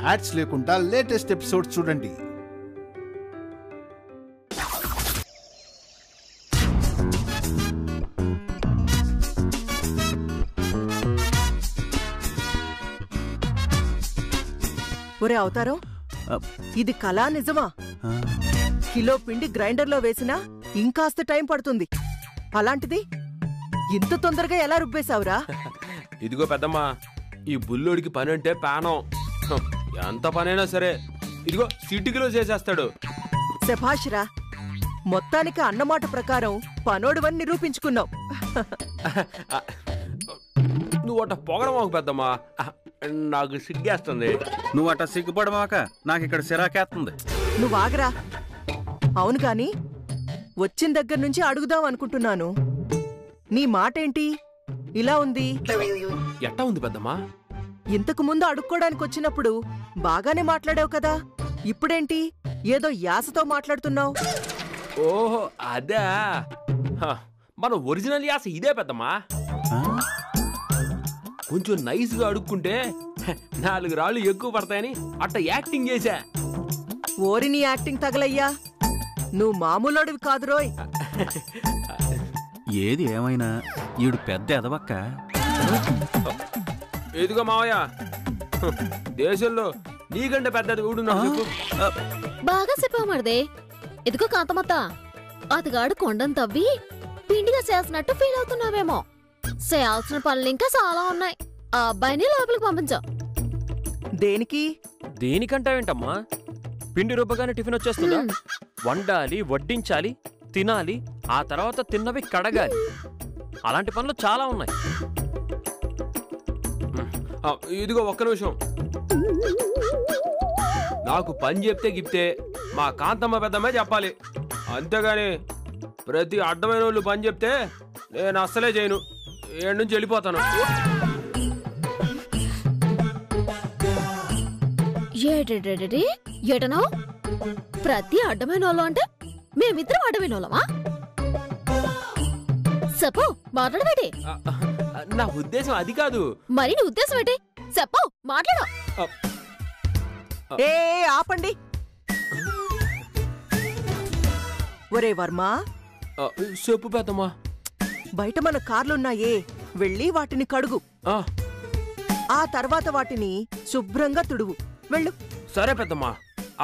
Ads లేకుండా latest episode చూడండి. ఒరే అవతారం, ఇది కళా నిజమా? కిలో పిండి గ్రైండర్లో వేసినా ఇంకాస్త టైం పడుతుంది. అలాంటిది ఇంత తొందరగా ఎలా రుబ్బేశావురా? ఇదిగో పెద్దమ్మా, ఈ బుల్లోడికి పని అంటే పానం. ఎంత పనైనా సరే ఇదిగో సిటికిలో చేసేస్తాడు. శభాష్రా, మొత్తానికి అన్నమాట ప్రకారం పనోడువని నిరూపించుకున్నావు. నువ్వు అట్ట పొగడమాకు పెద్దమ్మా, నాకు సిగ్గేస్తుంది. నువ్వు అట్ట సిగ్గుపడమాక, నాకు ఇక్కడ సిరాకేస్తుంది. నువ్వు ఆగరా. అవును కాని వచ్చిన దగ్గర నుంచి అడుగుదాం అనుకుంటున్నాను. నీ మాటేంటి ఇలా ఉంది? ఎట్టా ఉంది పెద్దమ్మా? ఇంతకు ముందు అడుక్కోడానికి వచ్చినప్పుడు బాగానే మాట్లాడావు కదా, ఇప్పుడేంటి ఏదో యాసతో మాట్లాడుతున్నావు? ఓహో అదే, మన ఒరిజినల్ యాస ఇదే పెద్దమ్మా. కొంచెం నైస్గా అడుక్కుంటే 4 రాళ్ళు ఎక్కువ పడతాయని అట్ట యాక్టింగ్ చేశా. ఓరి నీ యాక్టింగ్ తగలయ్యా, నువ్వు మామూలోడివి కాదురోయ్. ఏది ఏమైనా ఈడు పెద్ద ఎదవక్క. ఎదుగో మావయ్య, దేశంలో నీకంటే పెద్దది ఊడు నాకు. బాగా చెప్పావు మరిదే. ఎదుగో కాంతమత్త, అతగాడు కొండను తవ్వి పిండిగా చేసినట్టు ఫీల్ అవుతున్నావేమో. చేయాల్సిన పనులు ఇంకా చాలా ఉన్నాయి. ఆ అబ్బాయిని లోపలికి పంపించావు. దేనికి? దేనికంటావేంటమ్మా? పిండి రుబ్బగానే టిఫిన్ వచ్చేస్తుందా? వండాలి, వడ్డించాలి, తినాలి, ఆ తర్వాత తిన్నవి కడగాలి. అలాంటి పనులు చాలా ఉన్నాయి. ఇదిగో ఒక్క నిమిషం. నాకు పని చెప్తే గిప్తే మా కాంతమ్మ పెద్దమ్మే చెప్పాలి, అంతేగాని ప్రతి అడ్డమైన వాళ్ళు పని చెప్తే నేను అస్సలే చేయను. ఏడు నుంచి వెళ్ళిపోతాను. ఏటనో ప్రతి అడ్డమైన వాళ్ళు అంటే మేమిద్దరం అడ్డమైన వాళ్ళమా? చెప్పు, మాట్లాడబెట్టి. నా ఉద్దేశం అది కాదు. మరి నీ ఉద్దేశం ఏంటి? చెప్పు, మాట్లాడు. ఏ ఆపండి. ఒరే వర్మ, చెప్పు పెద్దమ్మా. బయట మన కార్లున్నాయే, వెళ్ళి వాటిని కడుగు. ఆ తర్వాత వాటిని శుభ్రంగా తుడువు. వెళ్ళు. సరే పెద్దమ్మా,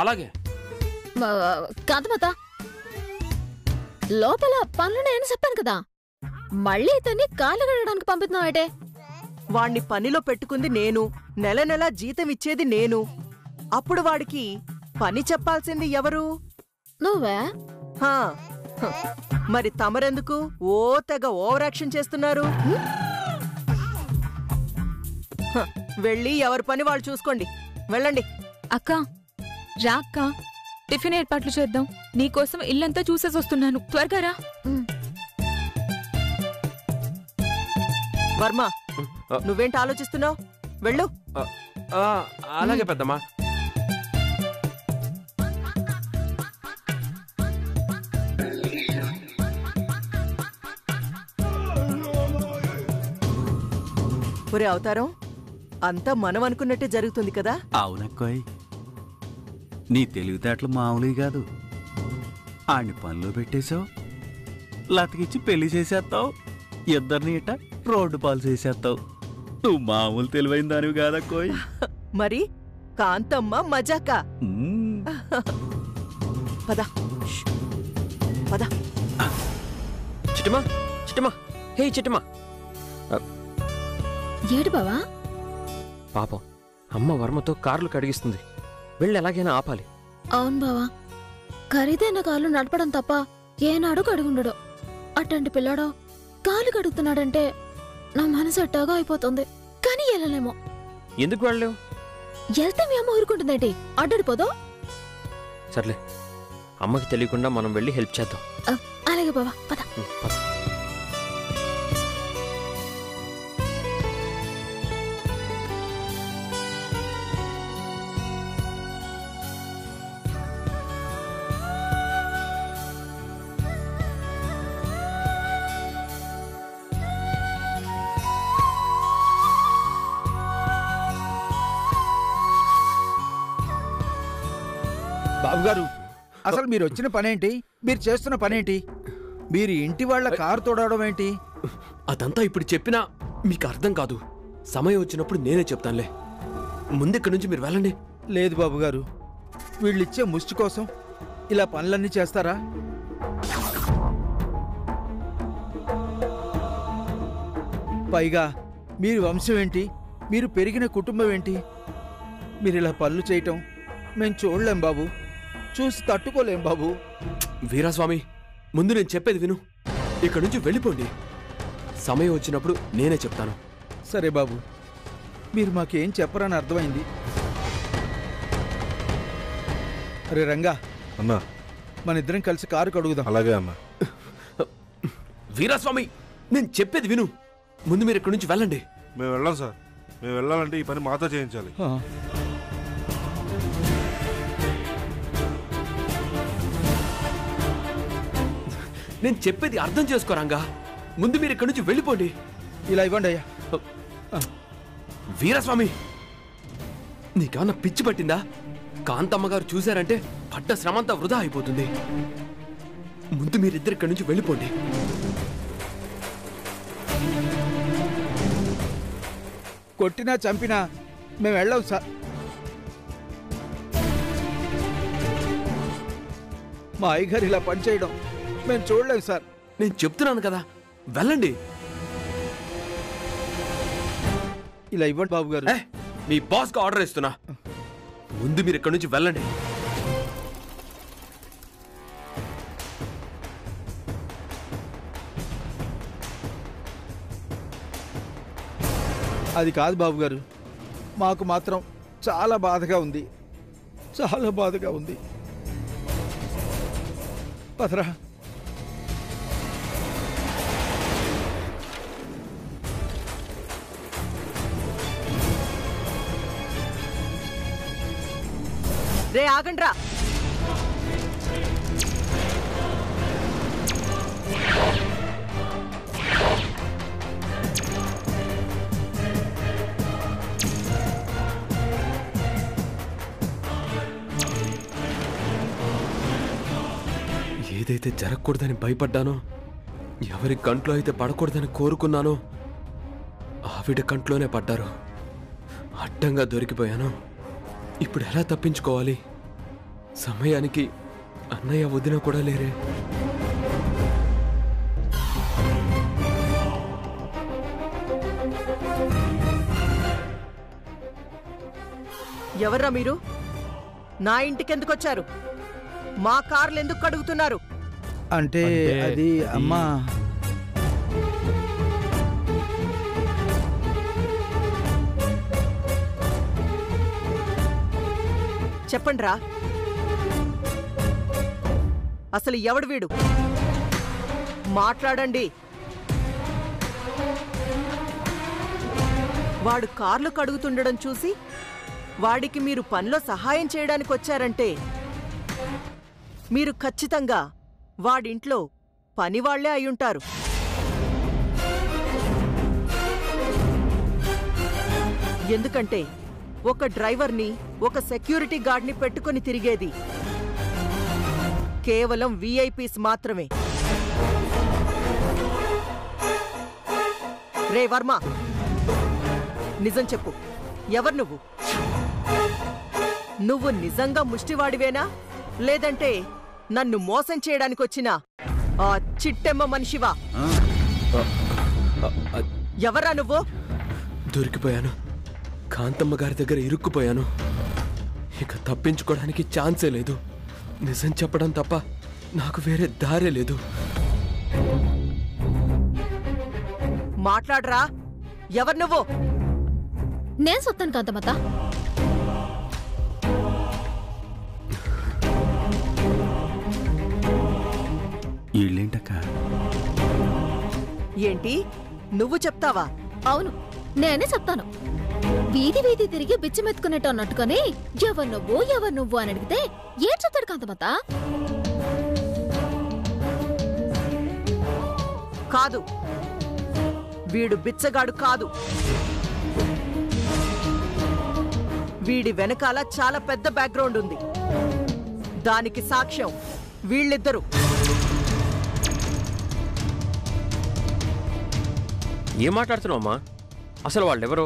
అలాగే. కాంతమత, లోపల పనులున్నాయని చెప్పాను కదా, మళ్ళీ ఇతన్ని కాళ్ళు కడగడానికి పంపిస్తున్నావేటే? వాణ్ణి పనిలో పెట్టుకుంది నేను, నెల నెలా జీతం ఇచ్చేది నేను. అప్పుడు వాడికి పని చెప్పాల్సింది ఎవరు? నువ్వే. మరి తమరెందుకు ఓ తెగ ఓవర్ యాక్షన్ చేస్తున్నారు? వెళ్ళి ఎవరి పని వాళ్ళు చూసుకోండి. వెళ్ళండి. అక్కా రా అక్క, టిఫిన్ ఏర్పాట్లు చేద్దాం. నీకోసం ఇల్లంతా చూసేసి వస్తున్నాను, త్వరగా రా. వర్మ, నువ్వేంటి ఆలోచిస్తున్నావు? వెళ్ళు. అలాగే పెద్దమ్మా. ఒరే అవతారం, అంతా మనం అనుకున్నట్టే జరుగుతుంది కదా? అవునక్కోయ్, నీ తెలివితేటలు మామూలు కాదు. ఆడిని పనిలో పెట్టేశావు, లతకిచ్చి పెళ్లి చేసేస్తావు, ఇద్దరిని ఇట రోడ్డు పాలు చేసేస్తావు. నువ్వు మామూలు తెలివైన దానివి కాదక్కోయ్. మరి కాంతమ్మ మజాకా. పద పద. చిట్టమా, చిట్టమా, హే చిట్టమా. ఏడు బావా? పాపం అమ్మ వర్మతో కార్లు కడిగిస్తుంది, వెళ్ళి ఎలాగైనా ఆపాలి. అవును బావా, ఖరీదైన కార్లు నడపడం తప్ప ఏనాడు కడుగుండడు. అట్టంటి పిల్లాడో కాలు కడుగుతున్నాడంటే నా మనసు ఎట్టాగా అయిపోతుంది. కానీ వెళ్ళలేమో. ఎందుకు వెళ్ళలేవు? వెళ్తే మీ అమ్మ ఊరుకుంటుందేంటి? అడ్డడిపోదో? సర్లే, అమ్మకి తెలియకుండా మనం వెళ్ళి హెల్ప్ చేద్దాం. అలాగే బావా, పద. బాబుగారు, అసలు మీరు వచ్చిన పనేంటి? మీరు చేస్తున్న పనేంటి? మీరు ఇంటి వాళ్ళ కారు తోడవడం ఏంటి? అదంతా ఇప్పుడు చెప్పినా మీకు అర్థం కాదు. సమయం వచ్చినప్పుడు నేనే చెప్తానులే. ముందెక్కడి నుంచి మీరు వెళ్ళండి. లేదు బాబుగారు, వీళ్ళిచ్చే ముష్టి కోసం ఇలా పనులన్నీ చేస్తారా? పైగా మీరు వంశం ఏంటి? మీరు పెరిగిన కుటుంబం ఏంటి? మీరు ఇలా పనులు చేయటం మేము చూడలేం బాబు, చూసి తట్టుకోలేం బాబు. వీరాస్వామి, ముందు నేను చెప్పేది విను. ఇక్కడి నుంచి వెళ్ళిపోండి. సమయం వచ్చినప్పుడు నేనే చెప్తాను. సరే బాబు, మీరు మాకేం చెప్పరని అర్థమైంది. అరే రంగా అన్నా, మన ఇద్దరం కలిసి కారు కడుగుదాం. అలాగే అన్నా. వీరాస్వామి, నేను చెప్పేది విను. ముందు మీరు ఇక్కడి నుంచి వెళ్ళండి. మేము వెళ్ళాం సార్. మేము వెళ్ళాలంటే ఈ పని మాతో చేయించాలి. నేను చెప్పేది అర్థం చేసుకోరాంగా. ముందు మీరు ఇక్కడి నుంచి వెళ్ళిపోండి. ఇలా ఇవ్వండి అయ్యా. వీరస్వామి, నీకేమన్నా పిచ్చి పట్టిందా? కాంతమ్మ గారు చూశారంటే పడ్డ శ్రమంతా వృధా అయిపోతుంది. ముందు మీరిద్దరు ఇక్కడి నుంచి వెళ్ళిపోండి. కొట్టినా చంపినా మేము వెళ్ళాం సార్. మా అయ్యగారు ఇలా పనిచేయడం మేము చూడలేము సార్. నేను చెప్తున్నాను కదా, వెళ్ళండి. ఇలా ఇవ్వండి బాబు గారు. మీ బాస్కి ఆర్డర్ ఇస్తున్నా. ముందు మీరు ఇక్కడి నుంచి వెళ్ళండి. అది కాదు బాబు గారు, మాకు మాత్రం చాలా బాధగా ఉంది, చాలా బాధగా ఉంది. పదరా. రే ఆగండ్రా. ఏదైతే జరగకూడదని భయపడ్డానో, ఎవరి కంట్లో అయితే పడకూడదని కోరుకున్నానో ఆవిడ కంట్లోనే పడ్డారు. అడ్డంగా దొరికిపోయాను. ఇప్పుడు ఎలా తప్పించుకోవాలి? సమయానికి అన్నయ్య వదిన కూడా లేరే. ఎవర్రా మీరు? నా ఇంటికెందుకు వచ్చారు? మా కార్లు ఎందుకు కడుగుతున్నారు? అంటే అది అమ్మా. చెప్పండ్రా, అసలు ఎవడు వీడు? మాట్లాడండి. వాడు కార్లు కడుగుతుండడం చూసి వాడికి మీరు పనిలో సహాయం చేయడానికి వచ్చారంటే మీరు ఖచ్చితంగా వాడింట్లో పనివాళ్లే అయ్యుంటారు. ఎందుకంటే ఒక డ్రైవర్ని, ఒక సెక్యూరిటీ గార్డ్ని పెట్టుకుని తిరిగేది కేవలం విఐపీస్ మాత్రమే. రే వర్మ, నిజం చెప్పు, ఎవరు నువ్వు? నువ్వు నిజంగా ముష్టివాడివేనా, లేదంటే నన్ను మోసం చేయడానికొచ్చినా ఆ చిట్టెమ్మ మనిషివా? ఎవరా నువ్వు? దొరికిపోయాను. కాంతమ్మ గారి దగ్గర ఇరుక్కుపోయాను. ఇక తప్పించుకోవడానికి ఛాన్సే లేదు. నిజం చెప్పడం తప్ప నాకు వేరే దారే లేదు. మాట్లాడరా, ఎవరు నువ్వు? నేను సొత్తాను కాంతమ్మత. వీళ్ళేంటక్క? ఏంటి నువ్వు చెప్తావా? అవును, నేనే చెప్తాను. వీధి వీధి తిరిగి బిచ్చమెత్తుకునేట్టు అన్నట్టుకొని ఎవరు నువ్వు అని అడిగితే ఏం చెప్తాడు కాంతమ్మత? కాదు, వీడు బిచ్చగాడు కాదు. వీడి వెనకాల చాలా పెద్ద బ్యాక్గ్రౌండ్ ఉంది. దానికి సాక్ష్యం వీళ్ళిద్దరూ. ఏం మాట్లాడుతున్నావమ్మా? అసలు వాళ్ళెవరో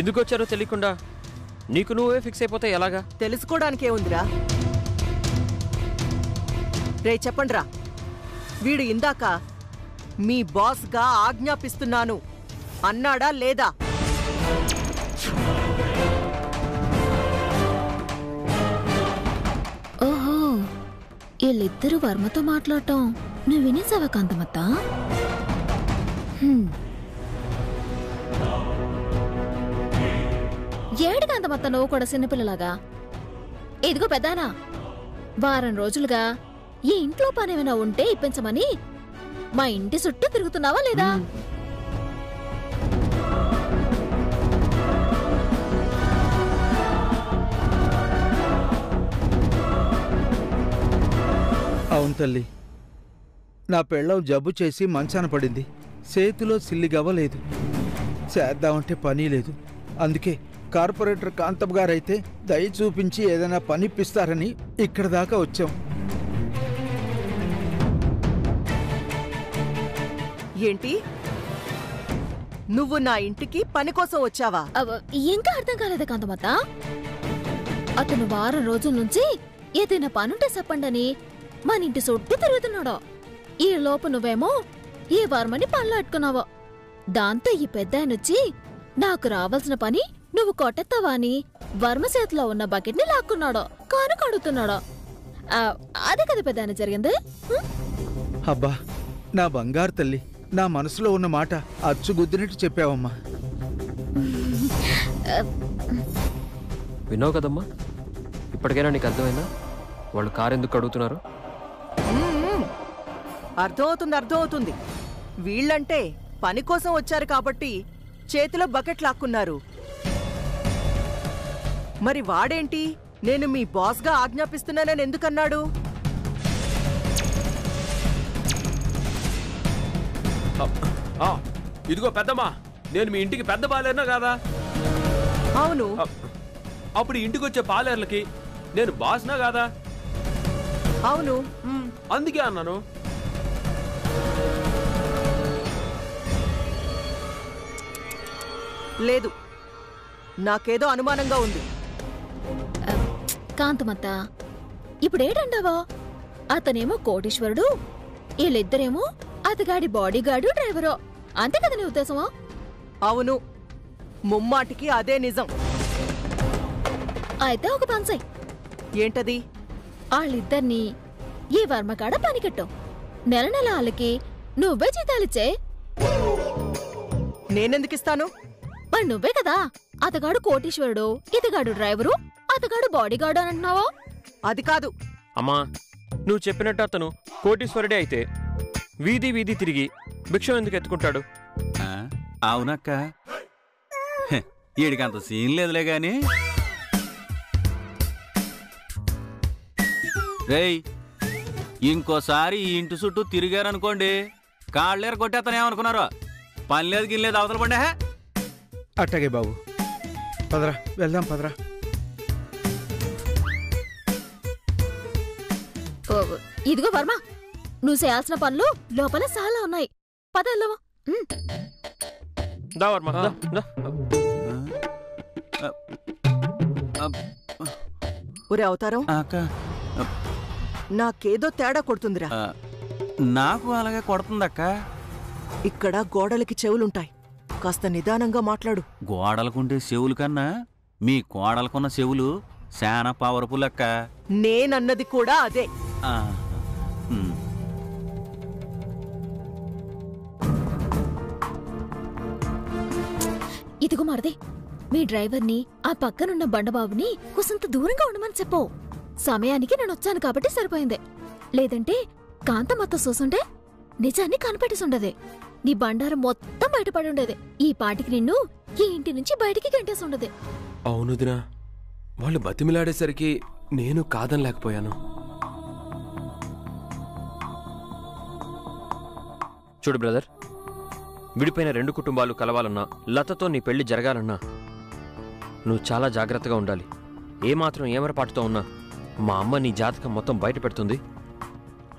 ఎందుకు వచ్చారో తెలియకుండా నీకు నువ్వే ఫిక్స్ అయిపోతే ఎలాగా? తెలుసుకోవడానికేముందిరా? రే చెప్పండ్రా, వీడు ఇందాక మీ బాస్గా ఆజ్ఞాపిస్తున్నాను అన్నాడా లేదా? ఓహో, వీళ్ళిద్దరూ వర్మతో మాట్లాడటం నువ్వు వినేసావా కాంతమత్త? ఏడు కాంతమత్త నువ్వు కూడా చిన్నపిల్లలాగా? ఇదిగో పెద్దానా, వారం రోజులుగా ఈ ఇంట్లో పనేమైనా ఉంటే ఇప్పించమని మా ఇంటి చుట్టూ తిరుగుతున్నావా లేదా? అవును తల్లి, నా పెళ్ళం జబ్బు చేసి మంచాన పడింది. చేతిలో సిల్లిగవ్వలేదు. చేద్దామంటే పని లేదు. అందుకే కార్పొరేటర్ కాంతమ్మ గారైతే దయ చూపించి ఏదైనా పనిప్పిస్తారని ఇక్కడ దాకా వచ్చాం. ఏంటి, నువ్వు నా ఇంటికి పని కోసం వచ్చావా? ఇంకా అర్థం కాలేదా కాంతమత్త? అతను వారం రోజుల నుంచి ఏదైనా పనుంటే చెప్పండని మన ఇంటి చుట్టూ తిరుగుతున్నాడు. ఈ లోపు నువ్వేమో ఈ వర్మని పనులు అట్టుకున్నావు. దాంతో ఈ పెద్దాయనొచ్చి నాకు రావాల్సిన పని నువ్వు కొట్టెత్తావా అని వర్మ చేతిలో ఉన్న బకెట్ ని లాక్కున్నాడు, కాను కడుగుతున్నాడు. అదే కదా పెద్దాయన జరిగింది. అబ్బా నా బంగారు తల్లి, నా మనసులో ఉన్న మాట అచ్చుగుద్దినట్టు చెప్పావమ్మా. విన్నావు కదమ్మా, ఇప్పటికైనా నీకు అర్థమైందా వాళ్ళు కారు ఎందుకు అడుగుతున్నారు? అర్థమవుతుంది. వీళ్ళంటే పని కోసం వచ్చారు కాబట్టి చేతిలో బకెట్ లాక్కున్నారు. మరి వాడేంటి నేను మీ బాస్గా ఆజ్ఞాపిస్తున్నానని ఎందుకన్నాడు? ఇదిగో పెద్దమ్మా, నేను మీ ఇంటికి పెద్ద పాలేరునా కాదా? అవును. అప్పుడు ఇంటికి వచ్చే పాలేర్లకి నేను బాస్నా కాదా? అవును. అందుకే అన్నాను. లేదు, నాకేదో అనుమానంగా ఉంది. కాంతమత్త, ఇప్పుడేటంటావా? అతనేమో కోటీశ్వరుడు, వీళ్ళిద్దరేమో అతగాడి బాడీగార్డు డ్రైవరో. అంతే కదా నీ ఉద్దేశమా? అవును, ముమ్మాటికి అదే నిజం. అయితే ఒక పన్సై. ఏంటది? వాళ్ళిద్దరినీ ఈ వర్మకాడ పనికట్టు. నెల నెల వాళ్ళకి నువ్వే జీతాలిచ్చే. నేనెందుకిస్తాను? మరి నువ్వే కదా అతగాడు కోటీశ్వరుడు, ఇతగాడు డ్రైవరు, అతగాడు బాడీగార్డు అని అంటున్నావా? అది కాదు అమ్మా, నువ్వు చెప్పినట్టు అతను కోటీశ్వరుడే అయితే వీధి వీధి తిరిగి భిక్షం ఎందుకు ఎత్తుకుంటాడు? అవునక్క, వీడికంత సీన్ లేదులే గాని. రేయ్, ఇంకోసారి ఈ ఇంటి చుట్టూ తిరిగారనుకోండి, కాళ్ళేర కొట్టేస్తానేమనుకున్నారో. పని లేదు గిల్లేదు, అవతల పండే. అట్టగే బాబు, పదరా వెళ్దాం, పదరా. ఇదిగో వర్మ, నువ్వు చేయాల్సిన పనులు లోపల చాలా ఉన్నాయి. పదల్లవా. దా వర్మ, దా. ఒరే అవతారం, నాకేదో తేడా కొడుతుందిరా. నాకు అలాగే కొడుతుందక్క. ఇక్కడ గోడలకి చెవులుంటాయి, కాస్త నిదానంగా మాట్లాడు. గోడలకుంటే చెవులు కన్నా మీ కోడలకున్న చెవులు శానా పవర్ఫుల్ అక్క. నేనన్నది కూడా అదే. ఇదిగో మరదే, మీ డ్రైవర్ని ఆ పక్కనున్న బండబాబుని కొంత దూరంగా ఉండమని చెప్పు. సమయానికి నేను వచ్చాను కాబట్టి సరిపోయింది. లేదంటే కాంతమత్త చూసుంటే నిజాన్ని కనిపెట్టేసుండదే. నీ బండారం మొత్తం బయటపడి ఉండేది. ఈ పాటికి నిన్ను ఈ ఇంటి నుంచి బయటికి గంటేసుండదే. అవును దినా, వాళ్ళు బతిమిలాడేసరికి నేను కాదనలేకపోయాను. చూడు బ్రదర్, విడిపోయిన రెండు కుటుంబాలు కలవాలన్నా, లతతో నీ పెళ్లి జరగాలన్నా నువ్వు చాలా జాగ్రత్తగా ఉండాలి. ఏమాత్రం ఏమరపాటుతో ఉన్నా మా అమ్మ నీ జాతకం మొత్తం బయట పెడుతుంది,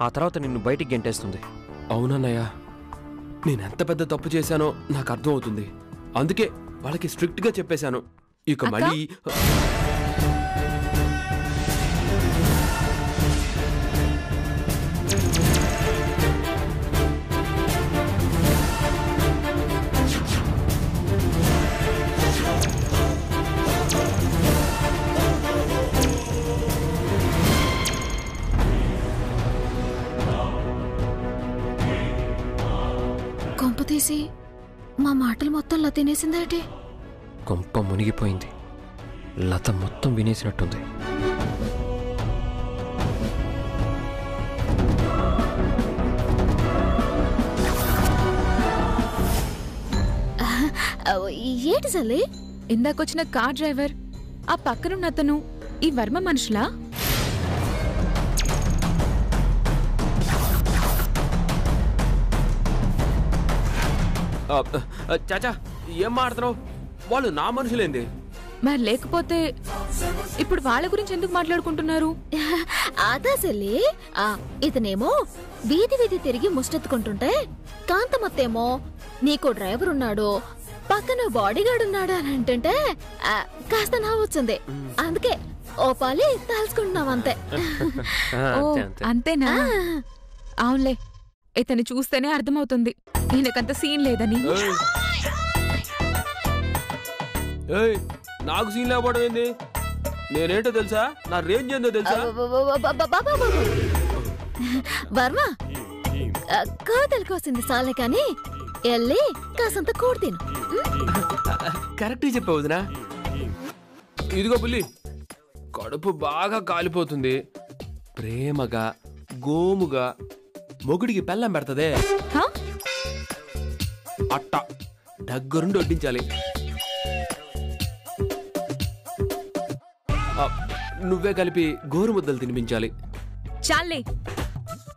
ఆ తర్వాత నిన్ను బయటికి గెంటేస్తుంది. అవునన్నయ్య, నేనెంత పెద్ద తప్పు చేశానో నాకు అర్థం అవుతుంది. అందుకే వాళ్ళకి స్ట్రిక్ట్గా చెప్పేశాను. ఇక మళ్ళీ కొంప తీసి మా మాటలు మొత్తం లత తినేసిందేటి? కొంప మునిగిపోయింది. లత మొత్తం వినేసినట్టుంది. ఏంటి సల్లి? ఇందాకొచ్చిన కార్ డ్రైవర్, ఆ పక్కనున్న అతను ఈ వర్మ మనుషులా? చాచా, ఏం మాట్లాడుతున్నావు? వాళ్ళు నా మనుషులేంది? మరి లేకపోతే ఇప్పుడు వాళ్ళ గురించి ఎందుకు మాట్లాడుకుంటున్నారు? అదా సల్లి, ఇతనేమో వీధి వీధి తిరిగి ముష్టెత్తుకుంటుంటే కాంతమత్తేమో నీకో డ్రైవర్ ఉన్నాడు, పక్కన బాడీగార్డ్ ఉన్నాడు అని అంటుంటే కాస్త నవ్వొచ్చింది. అందుకే ఓ పాలి తలుచుకుంటున్నాం అంతే. ఓ అంతేనా? అవునులే, ఇతన్ని చూస్తేనే అర్థమవుతుంది ఈయనకంత సీన్ లేదని. నాకు సీన్ లేకపోవడం ఏంది? నేనేంటో తెలుసా? నా రేంజ్ ఏందో తెలుసా? వర్మ, కోతలు కోసింది సాలే కాని ఎల్లి కాసంత కూడి తిను. కరెక్ట్ చెప్పావు వదినా. ఇదిగో బుల్లి, కడుపు బాగా కాలిపోతుంది. ప్రేమగా గోముగా మొగుడికి పెళ్ళం పెడతదే అట్ట దగ్గరుండి వడ్డించాలి. నువ్వే కలిపి గోరు ముద్దలు తినిపించాలి. చాలే,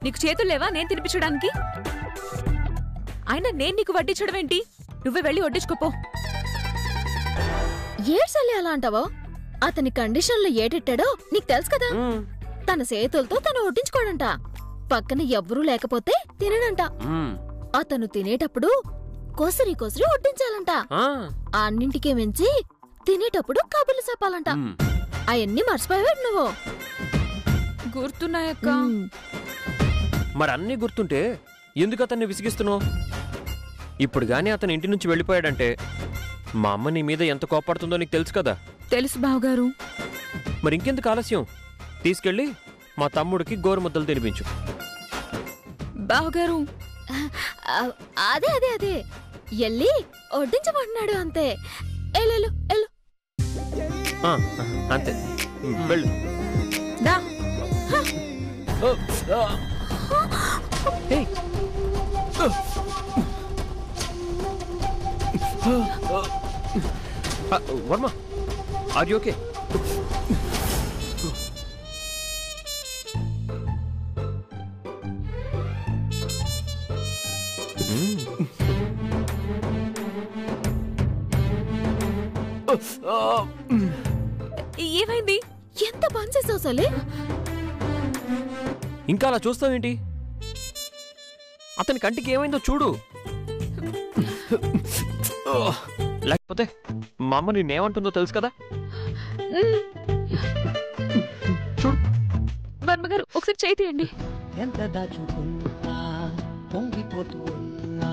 నీకు చేతులు లేవా నేను తినిపించడానికి? అయినా నేను నీకు వడ్డించడం ఏంటి? నువ్వే వెళ్ళి వడ్డించుకోపో. ఏడ్సలే అలా అంటావో? అతని కండిషన్లో ఏటెట్టాడో నీకు తెలుసు కదా. తన చేతులతో తను వడ్డించుకోడంట, పక్కన ఎవ్వరూ లేకపోతే తినడంట. అతను తినేటప్పుడు కొసరి కొసరి వడ్డించాలంట. అన్నింటికే మించి తినేటప్పుడు కబుర్లు చెప్పాలంట. అవన్నీ మర్చిపోయావు నువ్వు? గుర్తున్నాయక్క. మరి అన్నీ గుర్తుంటే ఎందుకు అతన్ని విసిగిస్తున్నావు? ఇప్పుడు గానీ అతను ఇంటి నుంచి వెళ్ళిపోయాడంటే మా అమ్మ నీ మీద ఎంత కోపడుతుందో నీకు తెలుసు కదా. తెలుసు బావగారు. మరి ఇంకెందుకు ఆలస్యం? తీసుకెళ్ళి మా తమ్ముడికి గోరుముద్దలు తినిపించు. బావగారు, అదే అదే అదే ఎల్లి వడ్డించమంటున్నాడు అంతే. ఎల్లు ఎల్లు. అంతే, వెళ్ళు. దా. Varma, are you okay? ఏమైంది? ఎంత పని చేసావు సలే? ఇంకా అలా చూస్తావేంటి? అతని కంటికి ఏమైందో చూడు. లేకపోతే మా అమ్మ నిన్నేమంటుందో తెలుసు కదా. చూడు. వర్మగారు, ఒకసారి చేయి తీయండి. ఎంత దాచుకున్నా పొంగిపోతూ ఉన్నా.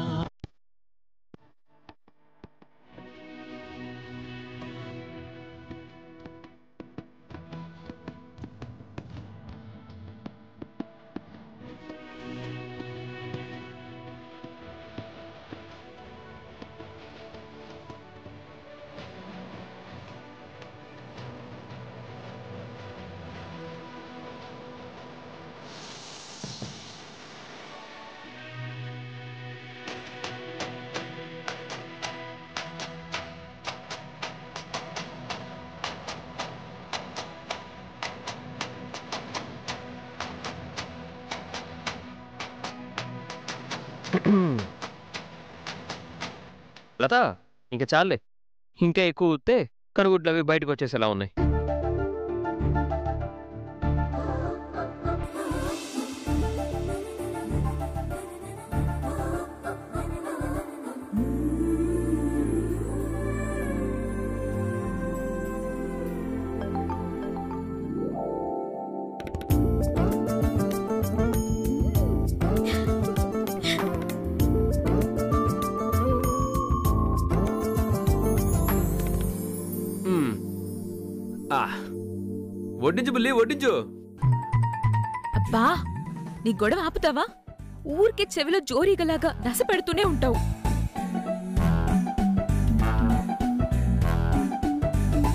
లత, ఇంకా చాలే. ఇంకా ఎక్కువ ఊతే కనుగుడ్లు అవి బయటకు వచ్చేసేలా ఉన్నాయి. వడ్డించు బుల్లి వడ్డించు. అబ్బా నీ గొడవ ఆపుతావా? ఊరికే చెవిలో జోరీగలాగా నస పెడుతూనే ఉంటావు.